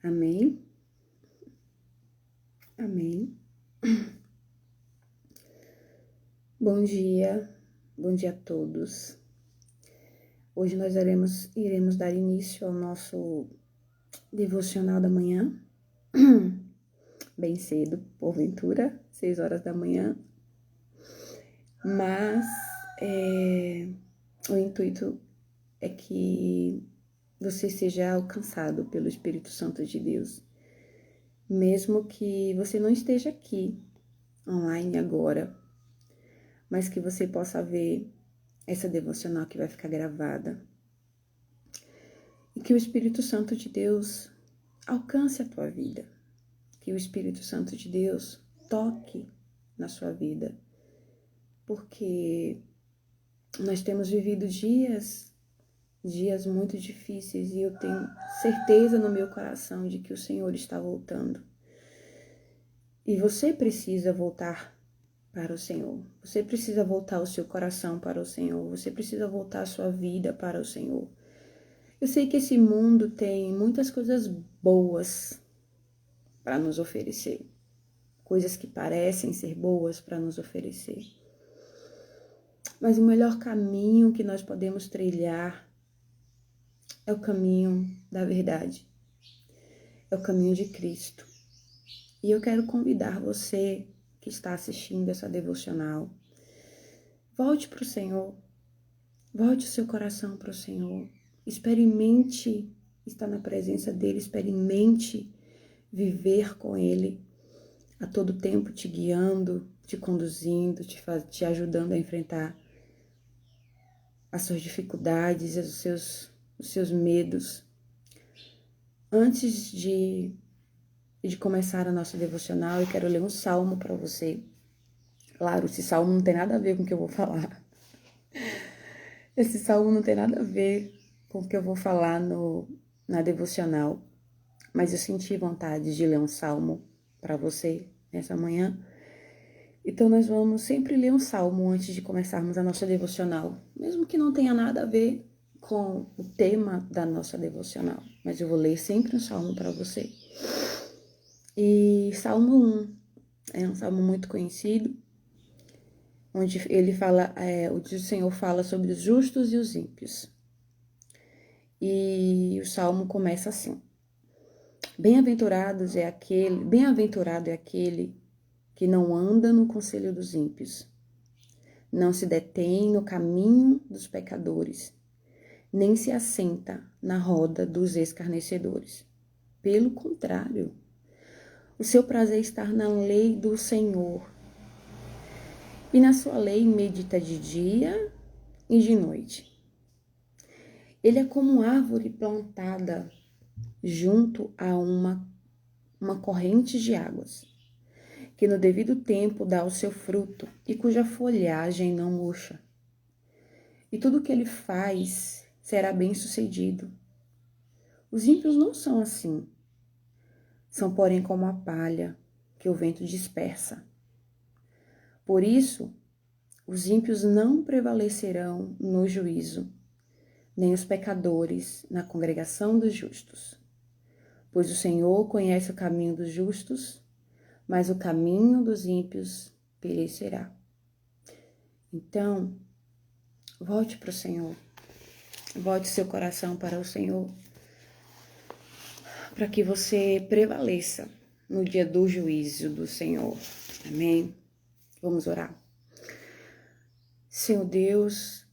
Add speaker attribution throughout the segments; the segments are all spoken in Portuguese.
Speaker 1: Amém? Amém. Bom dia a todos. Hoje nós iremos dar início ao nosso devocional da manhã, bem cedo, porventura, 6 horas da manhã, mas o intuito é que você seja alcançado pelo Espírito Santo de Deus, mesmo que você não esteja aqui online agora, mas que você possa ver essa devocional que vai ficar gravada e que o Espírito Santo de Deus alcance a tua vida, que o Espírito Santo de Deus toque na sua vida, porque nós temos vivido dias muito difíceis e eu tenho certeza no meu coração de que o Senhor está voltando. E você precisa voltar para o Senhor. Você precisa voltar o seu coração para o Senhor. Você precisa voltar a sua vida para o Senhor. Eu sei que esse mundo tem muitas coisas boas para nos oferecer. Coisas que parecem ser boas para nos oferecer. Mas o melhor caminho que nós podemos trilhar é o caminho da verdade. É o caminho de Cristo. E eu quero convidar você que está assistindo essa devocional, volte para o Senhor, volte o seu coração para o Senhor, experimente estar na presença dEle, experimente viver com Ele, a todo tempo te guiando, te conduzindo, te ajudando a enfrentar as suas dificuldades, os seus medos. Antes de começar a nossa devocional, eu quero ler um salmo para você. Claro, esse salmo não tem nada a ver com o que eu vou falar. Esse salmo não tem nada a ver com o que eu vou falar na devocional. Mas eu senti vontade de ler um salmo para você nessa manhã. Então nós vamos sempre ler um salmo antes de começarmos a nossa devocional. Mesmo que não tenha nada a ver com o tema da nossa devocional. Mas eu vou ler sempre um salmo para você. E Salmo 1 é um salmo muito conhecido, onde ele fala, onde o Senhor fala sobre os justos e os ímpios. E o salmo começa assim: Bem-aventurado é aquele que não anda no conselho dos ímpios, não se detém no caminho dos pecadores, nem se assenta na roda dos escarnecedores. Pelo contrário, o seu prazer está na lei do Senhor, e na sua lei medita de dia e de noite. Ele é como árvore plantada junto a uma corrente de águas, que no devido tempo dá o seu fruto e cuja folhagem não murcha. E tudo o que ele faz será bem-sucedido. Os ímpios não são assim. São, porém, como a palha que o vento dispersa. Por isso, os ímpios não prevalecerão no juízo, nem os pecadores na congregação dos justos. Pois o Senhor conhece o caminho dos justos, mas o caminho dos ímpios perecerá. Então, volte para o Senhor. Volte seu coração para o Senhor, para que você prevaleça no dia do juízo do Senhor. Amém? Vamos orar. Senhor Deus,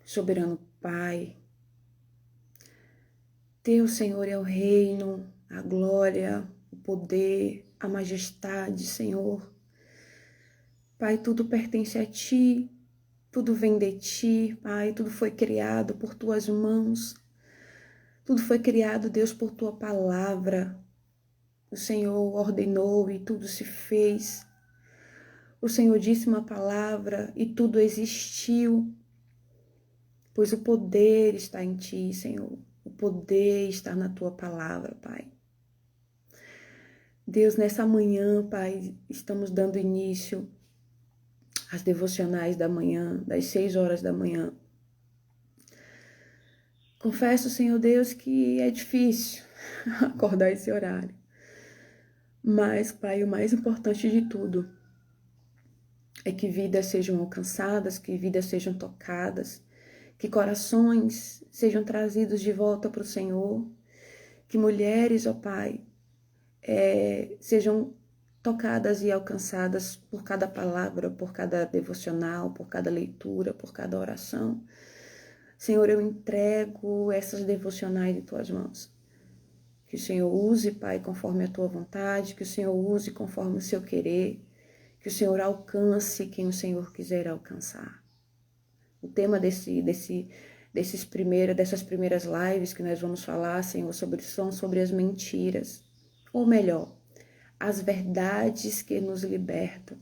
Speaker 1: soberano Pai, Teu, Senhor, é o reino, a glória, o poder, a majestade, Senhor. Pai, tudo pertence a Ti, tudo vem de Ti, Pai, tudo foi criado por Tuas mãos. Tudo foi criado, Deus, por Tua palavra. O Senhor ordenou e tudo se fez. O Senhor disse uma palavra e tudo existiu. Pois o poder está em Ti, Senhor. O poder está na Tua palavra, Pai. Deus, nessa manhã, Pai, estamos dando início às devocionais da manhã, das 6 horas da manhã. Confesso, Senhor Deus, que é difícil. acordar esse horário. Mas, Pai, o mais importante de tudo é que vidas sejam alcançadas, que vidas sejam tocadas, que corações sejam trazidos de volta para o Senhor, que mulheres, ó Pai, sejam tocadas e alcançadas por cada palavra, por cada devocional, por cada leitura, por cada oração. Senhor, eu entrego essas devocionais em Tuas mãos. Que o Senhor use, Pai, conforme a Tua vontade, que o Senhor use conforme o Seu querer, que o Senhor alcance quem o Senhor quiser alcançar. O tema dessas primeiras lives que nós vamos falar, Senhor, são sobre as mentiras. Ou melhor, as verdades que nos libertam.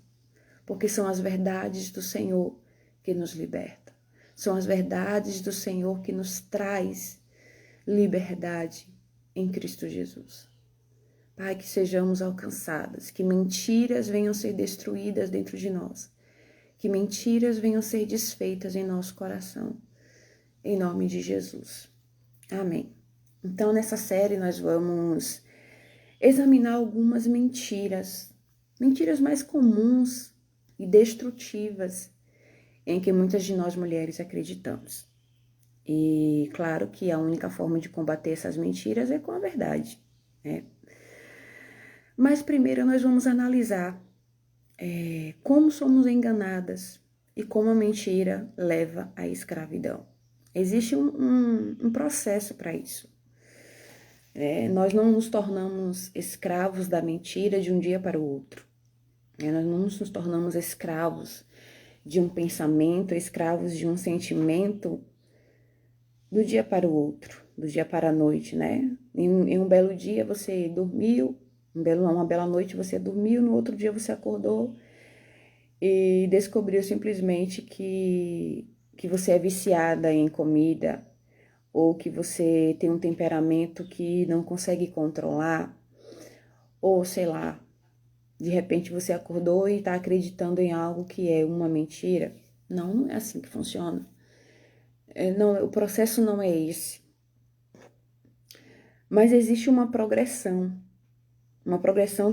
Speaker 1: Porque são as verdades do Senhor que nos libertam. São as verdades do Senhor que nos traz liberdade em Cristo Jesus. Pai, que sejamos alcançadas, que mentiras venham ser destruídas dentro de nós, que mentiras venham ser desfeitas em nosso coração, em nome de Jesus. Amém. Então, nessa série nós vamos examinar algumas mentiras mais comuns e destrutivas em que muitas de nós mulheres acreditamos. E claro que a única forma de combater essas mentiras é com a verdade, né? Mas primeiro nós vamos analisar como somos enganadas e como a mentira leva à escravidão. Existe um processo para isso. Nós não nos tornamos escravos da mentira de um dia para o outro. Nós não nos tornamos escravos de um pensamento, escravos de um sentimento do dia para o outro, do dia para a noite, né? Em um belo dia você dormiu, uma bela noite você dormiu, no outro dia você acordou e descobriu simplesmente que você é viciada em comida ou que você tem um temperamento que não consegue controlar, ou sei lá, de repente você acordou e está acreditando em algo que é uma mentira. Não é assim que funciona. Não, o processo não é esse. Mas existe uma progressão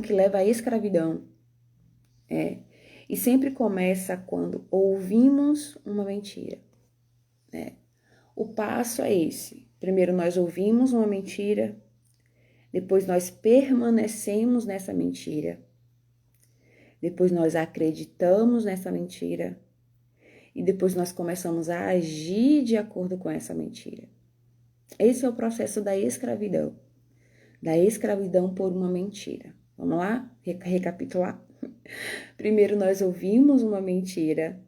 Speaker 1: que leva à escravidão. E sempre começa quando ouvimos uma mentira. O passo é esse. Primeiro nós ouvimos uma mentira, depois nós permanecemos nessa mentira, depois nós acreditamos nessa mentira e depois nós começamos a agir de acordo com essa mentira. Esse é o processo da escravidão por uma mentira. Vamos lá? Recapitular? Primeiro nós ouvimos uma mentira,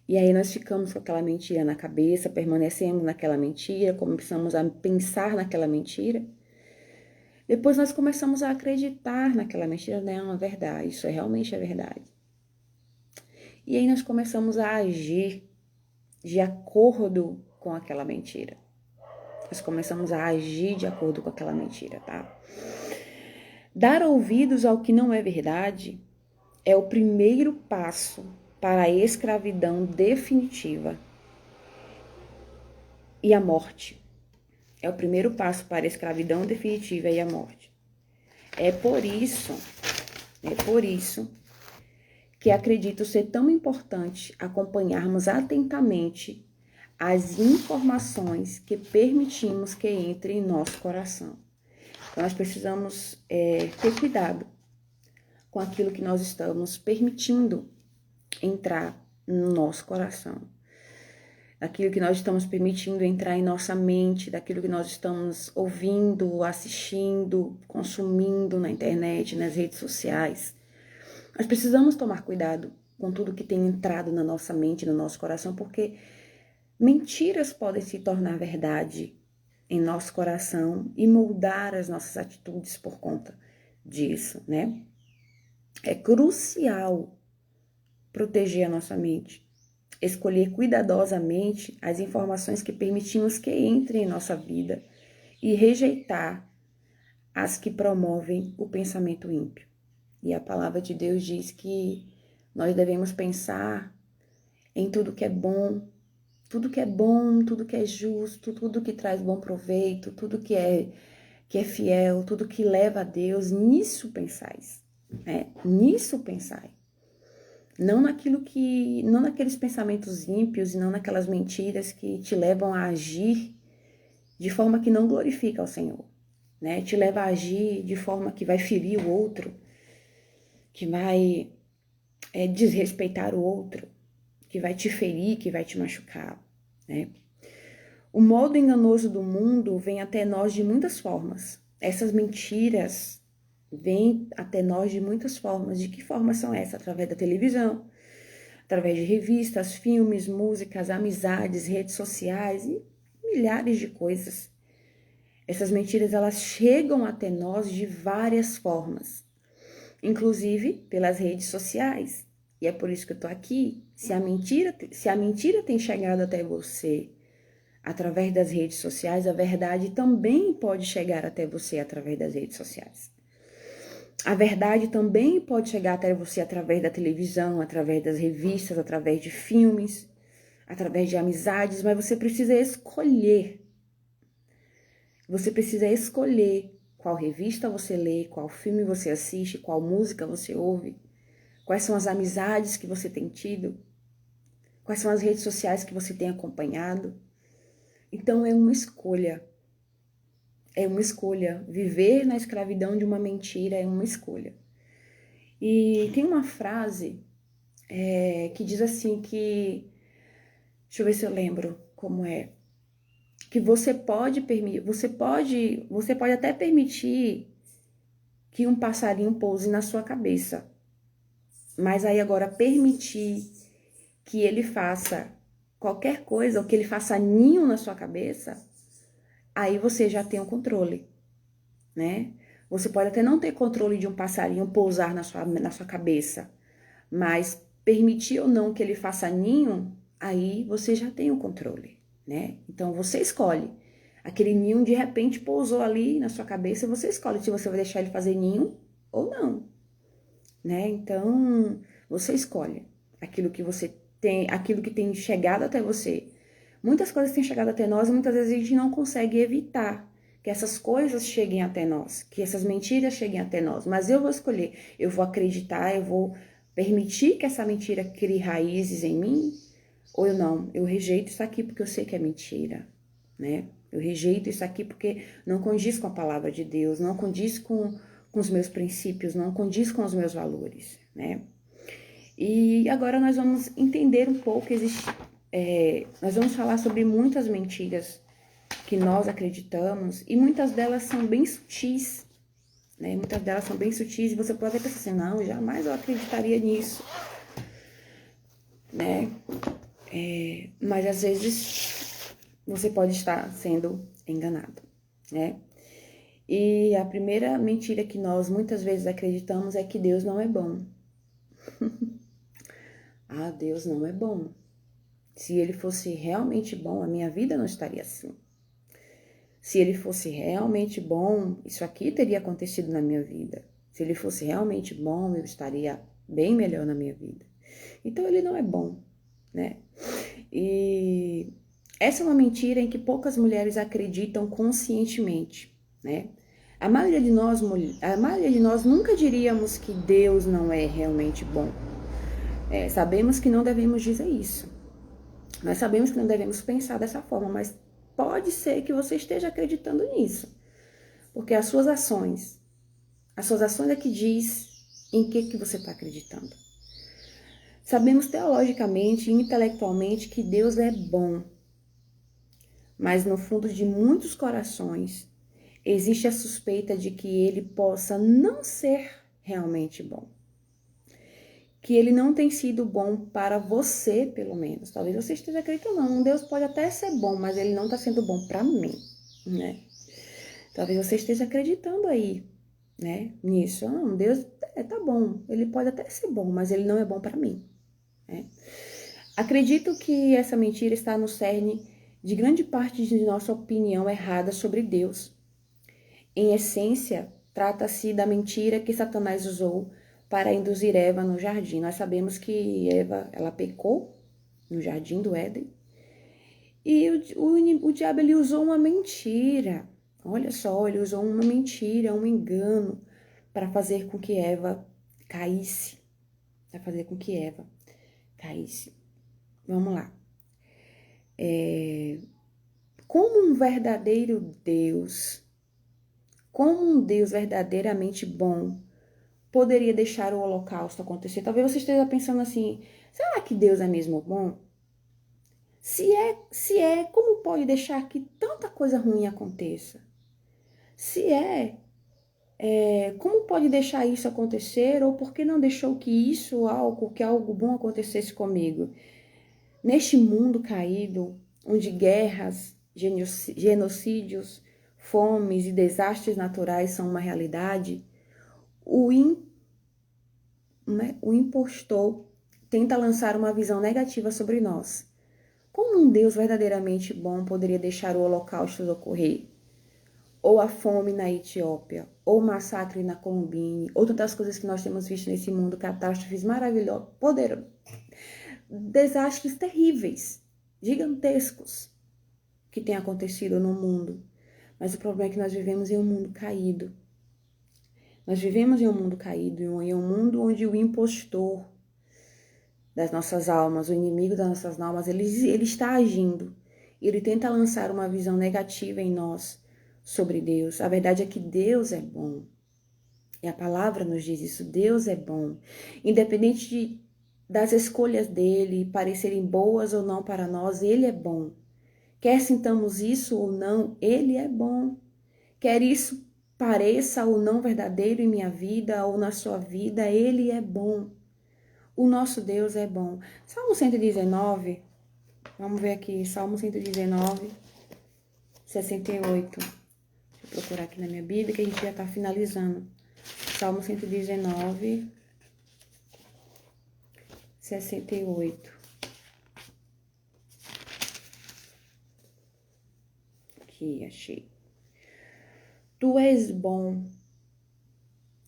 Speaker 1: e aí nós ficamos com aquela mentira na cabeça, permanecemos naquela mentira, começamos a pensar naquela mentira. Depois nós começamos a acreditar naquela mentira, não, é verdade, isso realmente é verdade. E aí nós começamos a agir de acordo com aquela mentira. Nós começamos a agir de acordo com aquela mentira, tá? Dar ouvidos ao que não é verdade é o primeiro passo para a escravidão definitiva e a morte. É o primeiro passo para a escravidão definitiva e a morte. É por isso que acredito ser tão importante acompanharmos atentamente as informações que permitimos que entrem em nosso coração. Então, nós precisamos ter cuidado com aquilo que nós estamos permitindo entrar no nosso coração, daquilo que nós estamos permitindo entrar em nossa mente, daquilo que nós estamos ouvindo, assistindo, consumindo na internet, nas redes sociais. Nós precisamos tomar cuidado com tudo que tem entrado na nossa mente, no nosso coração, porque mentiras podem se tornar verdade em nosso coração e moldar as nossas atitudes por conta disso, né? É crucial proteger a nossa mente, escolher cuidadosamente as informações que permitimos que entrem em nossa vida e rejeitar as que promovem o pensamento ímpio. E a palavra de Deus diz que nós devemos pensar em tudo que é bom, tudo que é bom, tudo que é justo, tudo que traz bom proveito, tudo que é fiel, tudo que leva a Deus, nisso pensais, né? Nisso pensai. Não naqueles pensamentos ímpios e não naquelas mentiras que te levam a agir de forma que não glorifica ao Senhor, né? Te leva a agir de forma que vai ferir o outro, que vai desrespeitar o outro, que vai te ferir, que vai te machucar, né? O modo enganoso do mundo vem até nós de muitas formas. Essas mentiras vêm até nós de muitas formas. De que formas são essas? Através da televisão, através de revistas, filmes, músicas, amizades, redes sociais e milhares de coisas. Essas mentiras, elas chegam até nós de várias formas, inclusive pelas redes sociais. E é por isso que eu tô aqui. Se a mentira tem chegado até você através das redes sociais, a verdade também pode chegar até você através das redes sociais. A verdade também pode chegar até você através da televisão, através das revistas, através de filmes, através de amizades, mas você precisa escolher. Você precisa escolher qual revista você lê, qual filme você assiste, qual música você ouve, quais são as amizades que você tem tido, quais são as redes sociais que você tem acompanhado. Então é uma escolha. É uma escolha. Viver na escravidão de uma mentira é uma escolha. E tem uma frase que diz assim que... Deixa eu ver se eu lembro como é. Que você pode até permitir que um passarinho pouse na sua cabeça. Mas aí agora permitir que ele faça qualquer coisa, ou que ele faça ninho na sua cabeça, aí você já tem o controle, né? Você pode até não ter controle de um passarinho pousar na sua cabeça, mas permitir ou não que ele faça ninho, aí você já tem o controle, né? Então você escolhe. Aquele ninho de repente pousou ali na sua cabeça, você escolhe se você vai deixar ele fazer ninho ou não, né? Então você escolhe aquilo que você tem, aquilo que tem chegado até você. Muitas coisas têm chegado até nós e muitas vezes a gente não consegue evitar que essas coisas cheguem até nós, que essas mentiras cheguem até nós. Mas eu vou escolher, eu vou acreditar, eu vou permitir que essa mentira crie raízes em mim, ou eu não, eu rejeito isso aqui porque eu sei que é mentira, né? Eu rejeito isso aqui porque não condiz com a palavra de Deus, não condiz com os meus princípios, não condiz com os meus valores, né? E agora nós vamos entender um pouco, nós vamos falar sobre muitas mentiras que nós acreditamos e muitas delas são bem sutis, né? Muitas delas são bem sutis e você pode até pensar assim, não, jamais eu acreditaria nisso, né? Mas às vezes você pode estar sendo enganado, né? E a primeira mentira que nós muitas vezes acreditamos é que Deus não é bom. Ah, Deus não é bom. Se ele fosse realmente bom, a minha vida não estaria assim. Se ele fosse realmente bom, isso aqui teria acontecido na minha vida. Se ele fosse realmente bom, eu estaria bem melhor na minha vida. Então ele não é bom, né? E essa é uma mentira em que poucas mulheres acreditam conscientemente, né? A maioria de nós nunca diríamos que Deus não é realmente bom. Sabemos que não devemos dizer isso. Nós sabemos que não devemos pensar dessa forma, mas pode ser que você esteja acreditando nisso. Porque as suas ações é que diz em que você está acreditando. Sabemos teologicamente e intelectualmente que Deus é bom, mas no fundo de muitos corações existe a suspeita de que ele possa não ser realmente bom. Que ele não tem sido bom para você, pelo menos. Talvez você esteja acreditando, não, Deus pode até ser bom, mas ele não está sendo bom para mim, né? Talvez você esteja acreditando aí, né, nisso. Não, Deus tá bom, ele pode até ser bom, mas ele não é bom para mim, né? Acredito que essa mentira está no cerne de grande parte de nossa opinião errada sobre Deus. Em essência, trata-se da mentira que Satanás usou para induzir Eva no jardim. Nós sabemos que Eva, ela pecou no jardim do Éden E o diabo, ele usou uma mentira. Olha só, ele usou uma mentira, um engano, para fazer com que Eva caísse. Para fazer com que Eva caísse. Vamos lá. Como um verdadeiro Deus, como um Deus verdadeiramente bom, poderia deixar o holocausto acontecer? Talvez você esteja pensando assim, será que Deus é mesmo bom? Se é, como pode deixar que tanta coisa ruim aconteça? Se é, como pode deixar isso acontecer? Ou por que não deixou que algo bom acontecesse comigo? Neste mundo caído, onde guerras, genocídios, fomes e desastres naturais são uma realidade, o impostor tenta lançar uma visão negativa sobre nós. Como um Deus verdadeiramente bom poderia deixar o holocausto ocorrer? Ou a fome na Etiópia, ou o massacre na Columbine, ou tantas coisas que nós temos visto nesse mundo, catástrofes maravilhosas, desastres terríveis, gigantescos, que têm acontecido no mundo. Mas o problema é que nós vivemos em um mundo caído. Nós vivemos em um mundo caído, em um mundo onde o impostor das nossas almas, o inimigo das nossas almas, ele está agindo. Ele tenta lançar uma visão negativa em nós sobre Deus. A verdade é que Deus é bom. E a palavra nos diz isso, Deus é bom. Independente das escolhas dele parecerem boas ou não para nós, ele é bom. Quer sintamos isso ou não, ele é bom. Quer isso pareça ou não verdadeiro em minha vida ou na sua vida, ele é bom. O nosso Deus é bom. Salmo 119, vamos ver aqui, Salmo 119, 68. Deixa eu procurar aqui na minha Bíblia que a gente já está finalizando. Salmo 119, 68. Aqui, achei. Tu és bom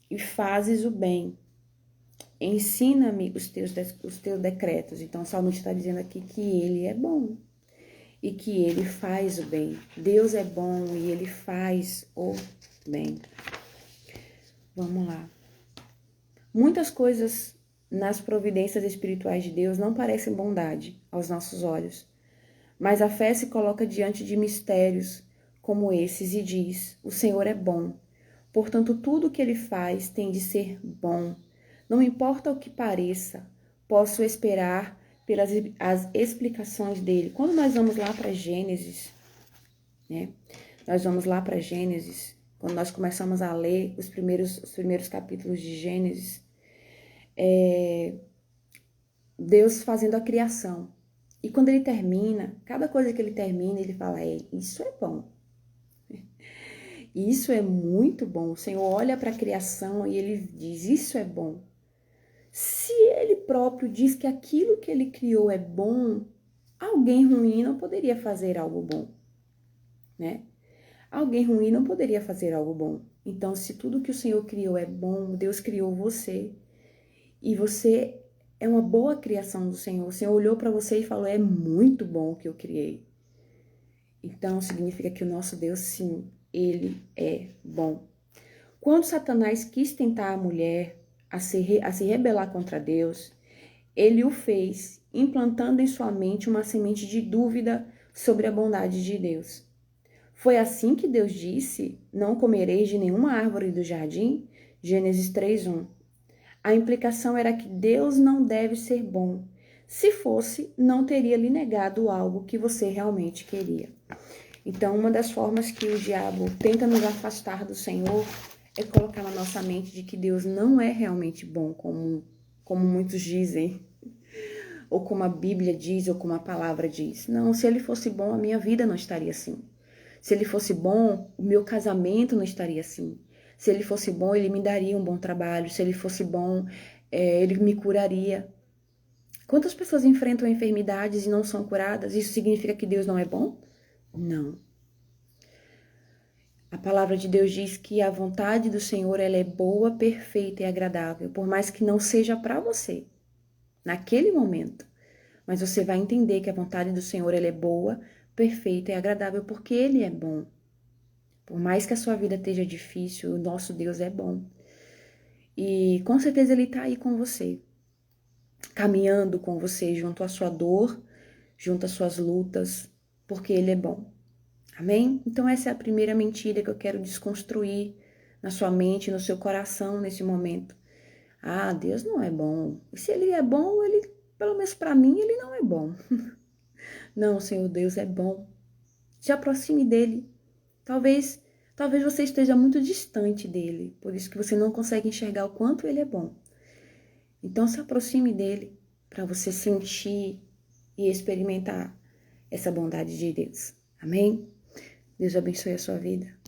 Speaker 1: e fazes o bem. Ensina-me os teus decretos. Então, o salmista está dizendo aqui que ele é bom e que ele faz o bem. Deus é bom e ele faz o bem. Vamos lá. Muitas coisas nas providências espirituais de Deus não parecem bondade aos nossos olhos, mas a fé se coloca diante de mistérios como esses e diz: o Senhor é bom. Portanto, tudo o que ele faz tem de ser bom. Não importa o que pareça, posso esperar pelas as explicações dele. Quando nós vamos lá para Gênesis, né? Nós vamos lá para Gênesis, quando nós começamos a ler os primeiros capítulos de Gênesis, Deus fazendo a criação. E quando ele termina, cada coisa que ele termina, ele fala, isso é bom. Isso é muito bom. O Senhor olha para a criação e ele diz, isso é bom. Se ele próprio diz que aquilo que ele criou é bom, alguém ruim não poderia fazer algo bom, né? Alguém ruim não poderia fazer algo bom. Então, se tudo que o Senhor criou é bom, Deus criou você, e você é uma boa criação do Senhor. O Senhor olhou para você e falou, é muito bom o que eu criei. Então, significa que o nosso Deus, sim, ele é bom. Quando Satanás quis tentar a mulher a se rebelar contra Deus, ele o fez, implantando em sua mente uma semente de dúvida sobre a bondade de Deus. Foi assim que Deus disse, não comereis de nenhuma árvore do jardim? Gênesis 3:1. A implicação era que Deus não deve ser bom. Se fosse, não teria lhe negado algo que você realmente queria. Então, uma das formas que o diabo tenta nos afastar do Senhor é colocar na nossa mente de que Deus não é realmente bom, como muitos dizem, ou como a Bíblia diz, ou como a palavra diz. Não, se ele fosse bom, a minha vida não estaria assim. Se ele fosse bom, o meu casamento não estaria assim. Se ele fosse bom, ele me daria um bom trabalho. Se ele fosse bom, ele me curaria. Quantas pessoas enfrentam enfermidades e não são curadas? Isso significa que Deus não é bom? Não. A palavra de Deus diz que a vontade do Senhor ela é boa, perfeita e agradável, por mais que não seja para você, naquele momento. Mas você vai entender que a vontade do Senhor ela é boa, perfeita e agradável, porque Ele é bom. Por mais que a sua vida esteja difícil, o nosso Deus é bom. E com certeza Ele está aí com você, caminhando com você junto à sua dor, junto às suas lutas, porque Ele é bom. Amém? Então essa é a primeira mentira que eu quero desconstruir na sua mente, no seu coração nesse momento. Ah, Deus não é bom. E se Ele é bom, Ele, pelo menos para mim, Ele não é bom. Não, Senhor Deus é bom. Se aproxime dEle. Talvez você esteja muito distante dEle, por isso que você não consegue enxergar o quanto Ele é bom. Então se aproxime dEle para você sentir e experimentar essa bondade de Deus. Amém? Deus abençoe a sua vida.